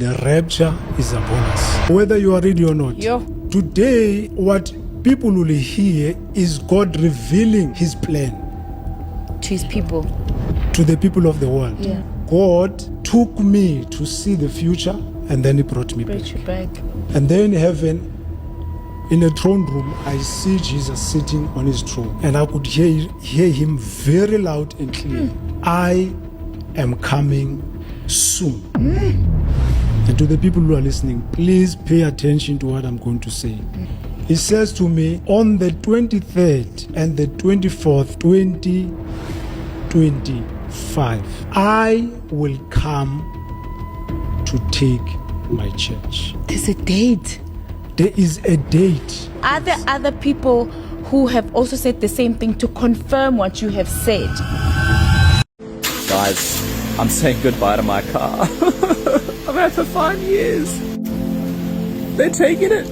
The rapture is upon us. Whether you are ready or not. Yo. Today, what people will hear is God revealing his plan To his people. to the people of the world. Yeah. God took me to see the future and then he brought me back. Brought you back. And then in heaven, in a throne room, I see Jesus sitting on his throne. And I could hear him very loud and clear. I am coming soon. And to the people who are listening, please pay attention to what I'm going to say. He says to me, on the 23rd and the 24th, 2025, I will come to take my church. There's a date. There is a date. Are there other people who have also said the same thing to confirm what you have said? Guys, I'm saying goodbye to my car. I've had it for 5 years. They're taking it.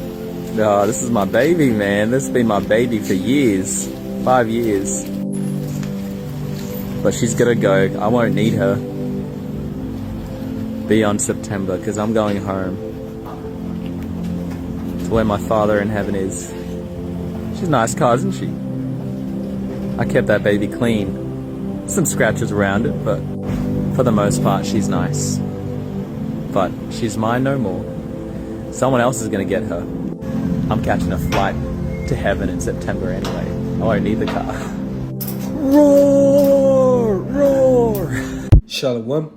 No, this is my baby, man. This has been my baby for years. 5 years. But she's gonna go. I won't need her. Beyond September, because I'm going home. To where my Father in heaven is. She's a nice car, isn't she? I kept that baby clean. Some scratches around it, but for the most part, she's nice. But she's mine no more. Someone else is gonna get her. I'm catching a flight to heaven in September anyway. I won't need the car. Roar! Roar! Shalom.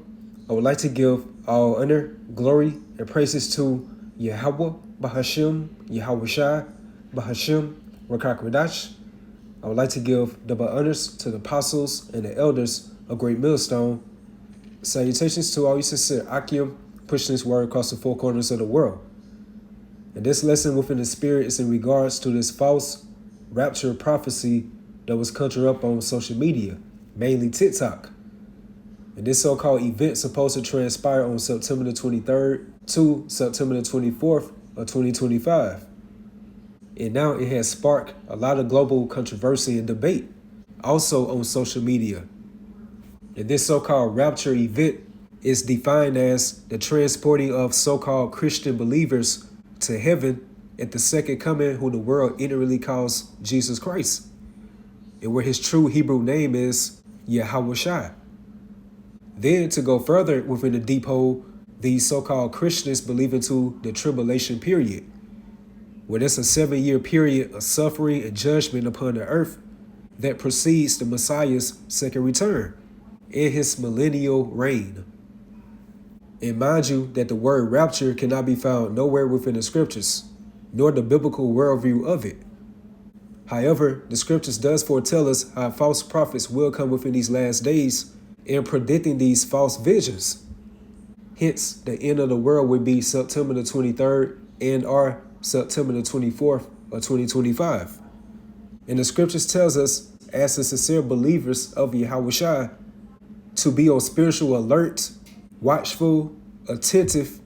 I would like to give all honor, glory, and praises to Yahweh, Bahashim, Yahweh Shai, Bahashim, Rakak Radash. I would like to give double honors to the apostles and the elders of Great Millstone. Salutations to all you sincere Akim, pushing this word across the four corners of the world. And this lesson within the spirit is in regards to this false rapture prophecy that was conjured up on social media, mainly TikTok. And this so-called event supposed to transpire on September the 23rd to September the 24th of 2025. And now it has sparked a lot of global controversy and debate, also on social media. And this so-called rapture event is defined as the transporting of so-called Christian believers to heaven at the second coming, who the world ignorantly calls Jesus Christ, and where his true Hebrew name is Yahweh Shai. Then to go further within the deep hole, these so-called Christians believe into the tribulation period, where there's a 7-year period of suffering and judgment upon the earth that precedes the Messiah's second return in his millennial reign. And mind you that the word rapture cannot be found nowhere within the scriptures, nor the biblical worldview of it. However, the scriptures does foretell us how false prophets will come within these last days in predicting these false visions. Hence, the end of the world would be September the 23rd and or September the 24th of 2025. And the scriptures tells us, as the sincere believers of Yahweh Shai, to be on spiritual alert, watchful, attentive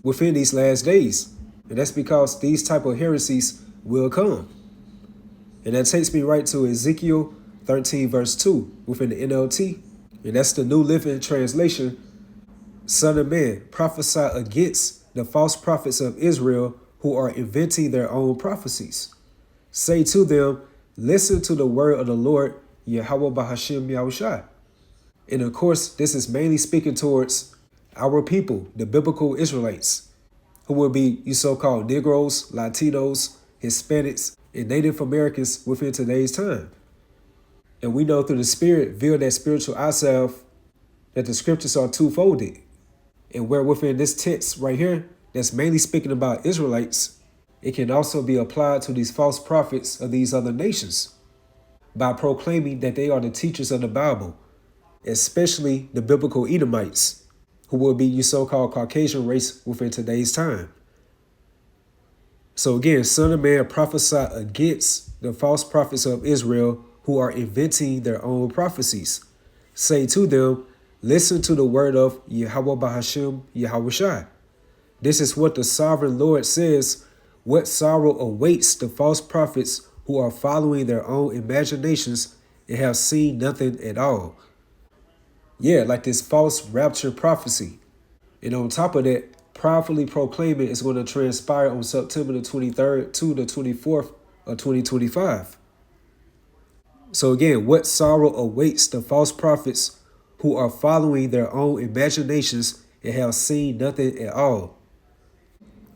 within these last days. And that's because these type of heresies will come. And that takes me right to Ezekiel 13 verse 2 within the NLT. And that's the New Living Translation. Son of man, prophesy against the false prophets of Israel who are inventing their own prophecies. Say to them, listen to the word of the Lord, Yahweh Bahashim Yahushai. And of course, this is mainly speaking towards our people, the biblical Israelites, who will be you so-called Negroes, Latinos, Hispanics, and Native Americans within today's time. And we know through the Spirit, via that spiritual ourself, that the scriptures are two-folded. And where within this text right here, that's mainly speaking about Israelites, it can also be applied to these false prophets of these other nations by proclaiming that they are the teachers of the Bible, especially the biblical Edomites, who will be your so-called Caucasian race within today's time. So again, Son of man, prophesy against the false prophets of Israel who are inventing their own prophecies. Say to them, listen to the word of Yahweh Bahashim Yahweh Shai. This is what the sovereign Lord says. What sorrow awaits the false prophets who are following their own imaginations and have seen nothing at all. Yeah, like this false rapture prophecy. And on top of that, proudly proclaiming is going to transpire on September the 23rd to the 24th of 2025. So again, what sorrow awaits the false prophets who are following their own imaginations and have seen nothing at all.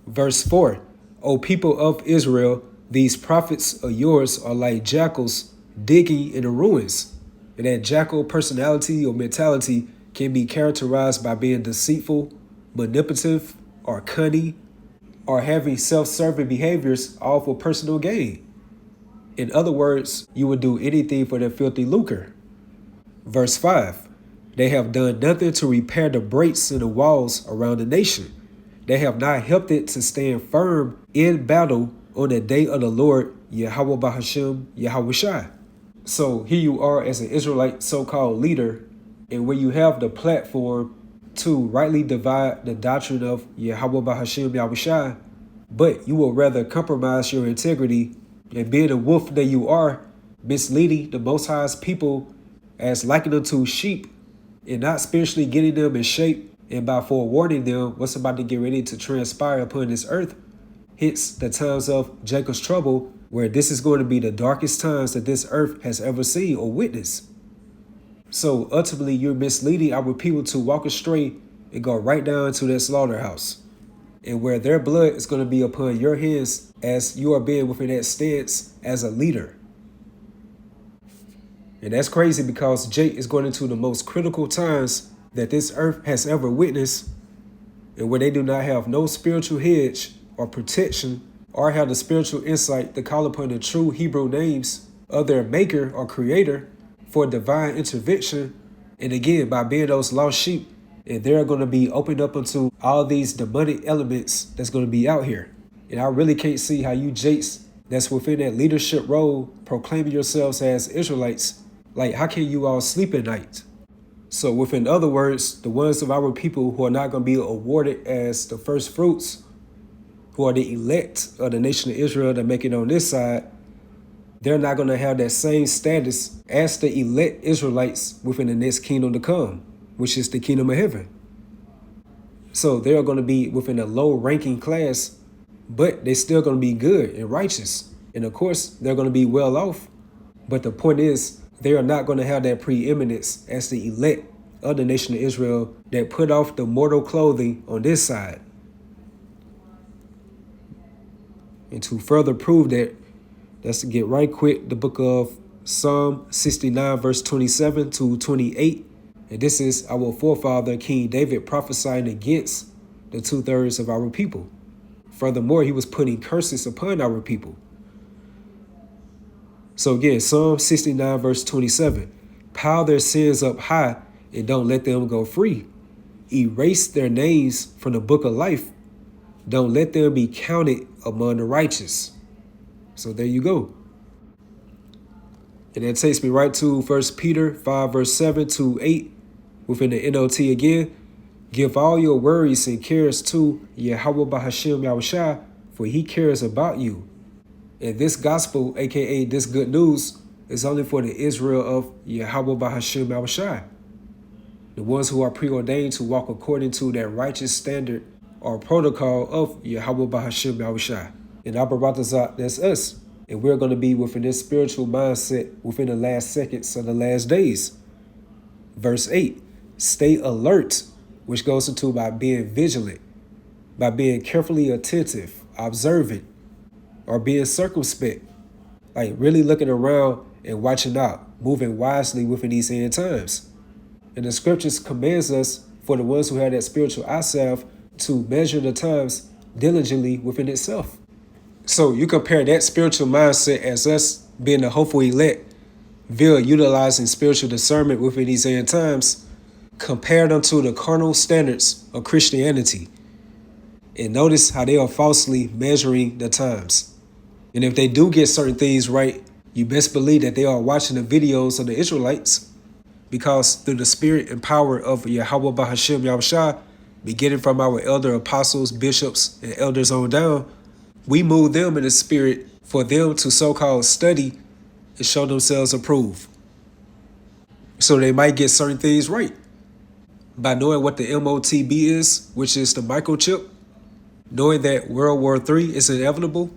Verse 4, O people of Israel, these prophets of yours are like jackals digging in the ruins. And that jackal personality or mentality can be characterized by being deceitful, manipulative, or cunning, or having self-serving behaviors all for personal gain. In other words, you would do anything for their filthy lucre. Verse 5, they have done nothing to repair the breaks in the walls around the nation. They have not helped it to stand firm in battle on the day of the Lord, Yahweh Bahashem, Yahweh Shai. So here you are as an Israelite so-called leader, and where you have the platform to rightly divide the doctrine of Yahweh Bahashem, Yahweh Shai, but you will rather compromise your integrity and being a wolf that you are, misleading the Most High's people as likened unto sheep and not spiritually getting them in shape, and by forewarning them what's about to get ready to transpire upon this earth, hits the times of Jacob's trouble, where this is going to be the darkest times that this earth has ever seen or witnessed. So ultimately, you're misleading our people to walk astray and go right down to that slaughterhouse, and where their blood is going to be upon your hands as you are being within that stance as a leader. And that's crazy because Jake is going into the most critical times that this earth has ever witnessed, and where they do not have no spiritual hedge or protection or have the spiritual insight to call upon the true Hebrew names of their maker or creator for divine intervention. And again, by being those lost sheep, and they're going to be opened up into all these demonic elements that's going to be out here. And I really can't see how you Jakes that's within that leadership role proclaiming yourselves as Israelites, like how can you all sleep at night? So within other words, the ones of our people who are not going to be awarded as the first fruits, who are the elect of the nation of Israel that make it on this side, they're not going to have that same status as the elect Israelites within the next kingdom to come, which is the kingdom of heaven. So they're going to be within a low ranking class, but they're still going to be good and righteous. And of course, they're going to be well off. But the point is, they are not going to have that preeminence as the elect of the nation of Israel that put off the mortal clothing on this side. And to further prove that, let's get right quick the book of Psalm 69, verse 27 to 28. And this is our forefather, King David, prophesying against the 2/3 of our people. Furthermore, he was putting curses upon our people. So again, Psalm 69, verse 27, pile their sins up high and don't let them go free. Erase their names from the book of life. Don't let them be counted among the righteous. So there you go. And that takes me right to 1 Peter 5, verse 7 to 8, within the NLT again. Give all your worries and cares to Yahweh Bahashem Yahushua, for he cares about you. And this gospel, aka this good news, is only for the Israel of Yahweh Bahashem Yahushua, the ones who are preordained to walk according to that righteous standard or protocol of Yahweh Bahashem Yahushua. And Abaratazat, that's us. And we're going to be within this spiritual mindset within the last seconds of the last days. Verse 8, stay alert, which goes into by being vigilant, by being carefully attentive, observant, or being circumspect, like really looking around and watching out, moving wisely within these end times. And the scriptures commands us, for the ones who have that spiritual eye salve, to measure the times diligently within itself. So you compare that spiritual mindset as us being the hopeful elect via utilizing spiritual discernment within these end times, compared unto the carnal standards of Christianity. And notice how they are falsely measuring the times. And if they do get certain things right, you best believe that they are watching the videos of the Israelites, because through the spirit and power of Yahweh Bahashem Yahushua, beginning from our elder apostles, bishops, and elders on down, we move them in the spirit for them to so-called study and show themselves approved. So they might get certain things right by knowing what the MOTB is, which is the microchip, knowing that World War III is inevitable,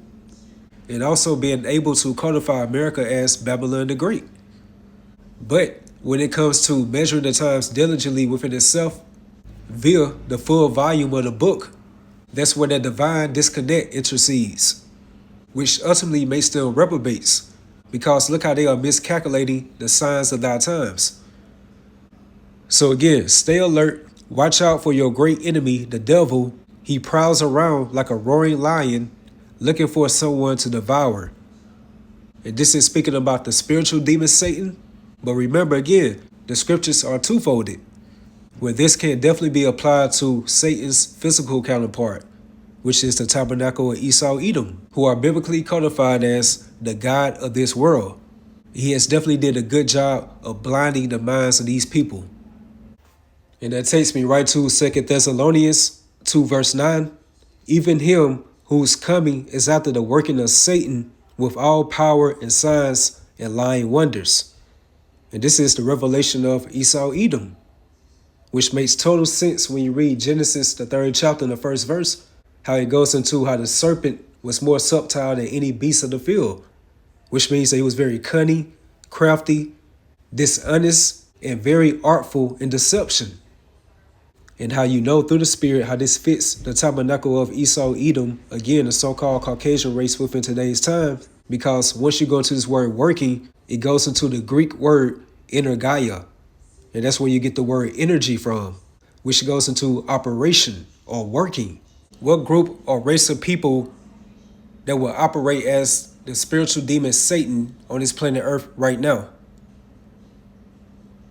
and also being able to codify America as Babylon the Great. But when it comes to measuring the times diligently within itself, via the full volume of the book, that's where that divine disconnect intercedes, which ultimately makes them reprobates, because look how they are miscalculating the signs of thy times. So again, stay alert, watch out for your great enemy, the devil. He prowls around like a roaring lion, looking for someone to devour. And this is speaking about the spiritual demon Satan. But remember again, the scriptures are twofolded, where this can definitely be applied to Satan's physical counterpart, which is the tabernacle of Esau Edom, who are biblically codified as the god of this world. He has definitely did a good job of blinding the minds of these people. And that takes me right to 2 Thessalonians 2 verse 9. Even him whose coming is after the working of Satan with all power and signs and lying wonders. And this is the revelation of Esau Edom, which makes total sense when you read Genesis, the 3rd chapter, and the 1st verse, how it goes into how the serpent was more subtle than any beast of the field, which means that he was very cunning, crafty, dishonest, and very artful in deception. And how you know through the spirit how this fits the tabernacle of Esau Edom, again, the so-called Caucasian race within today's time, because once you go into this word working, it goes into the Greek word energeia, and that's where you get the word energy from, which goes into operation or working. What group or race of people that will operate as the spiritual demon Satan on this planet Earth right now?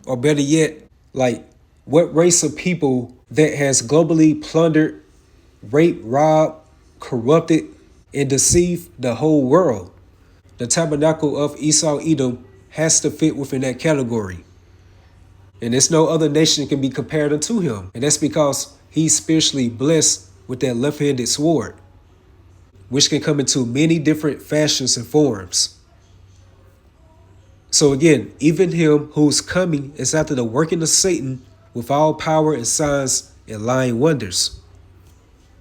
Or better yet, like, what race of people that has globally plundered, raped, robbed, corrupted, and deceived the whole world? The tabernacle of Esau Edom has to fit within that category. And there's no other nation can be compared unto him. And that's because he's spiritually blessed with that left-handed sword, which can come into many different fashions and forms. So again, even him whose coming is after the working of Satan with all power and signs and lying wonders.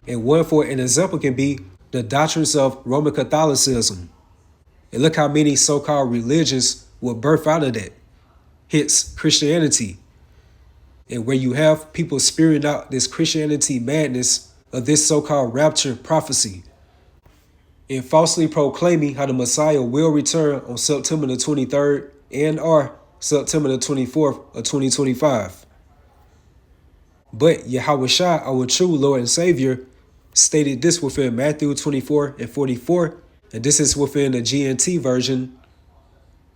And one for an example can be the doctrines of Roman Catholicism. And look how many so-called religions will birth out of that. Hence Christianity. And where you have people spewing out this Christianity madness of this so-called rapture prophecy, and falsely proclaiming how the Messiah will return on September the 23rd and or September the 24th of 2025. But Yahushua, our true Lord and Savior, stated this within Matthew 24 and 44, and this is within the GNT version,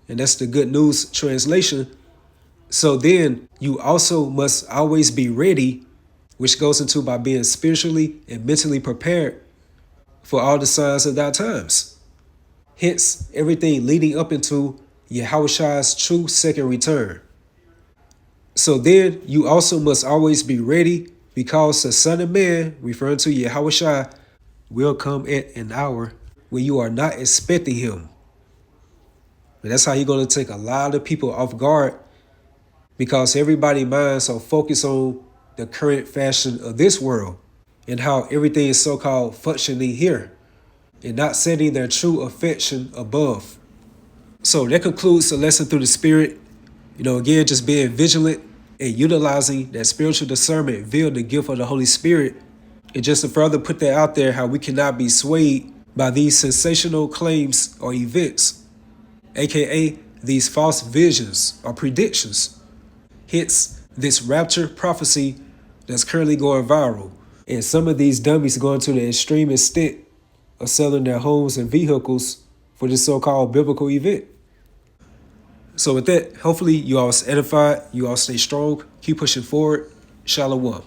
and that's the Good News translation. So then you also must always be ready, which goes into by being spiritually and mentally prepared for all the signs of thy times. Hence, everything leading up into Yahushua's true second return. So then you also must always be ready, because the Son of Man, referring to Yahushua, will come at an hour when you are not expecting him. And that's how you're going to take a lot of people off guard, because everybody's minds are focused on the current fashion of this world and how everything is so-called functioning here, and not setting their true affection above. So that concludes the lesson through the Spirit. Again, just being vigilant and utilizing that spiritual discernment via the gift of the Holy Spirit. And just to further put that out there, how we cannot be swayed by these sensational claims or events, aka these false visions or predictions. Hence, this rapture prophecy that's currently going viral. And some of these dummies going to the extreme extent of selling their homes and vehicles for this so-called biblical event. So with that, hopefully you all stay edified, you all stay strong, keep pushing forward. Shalom.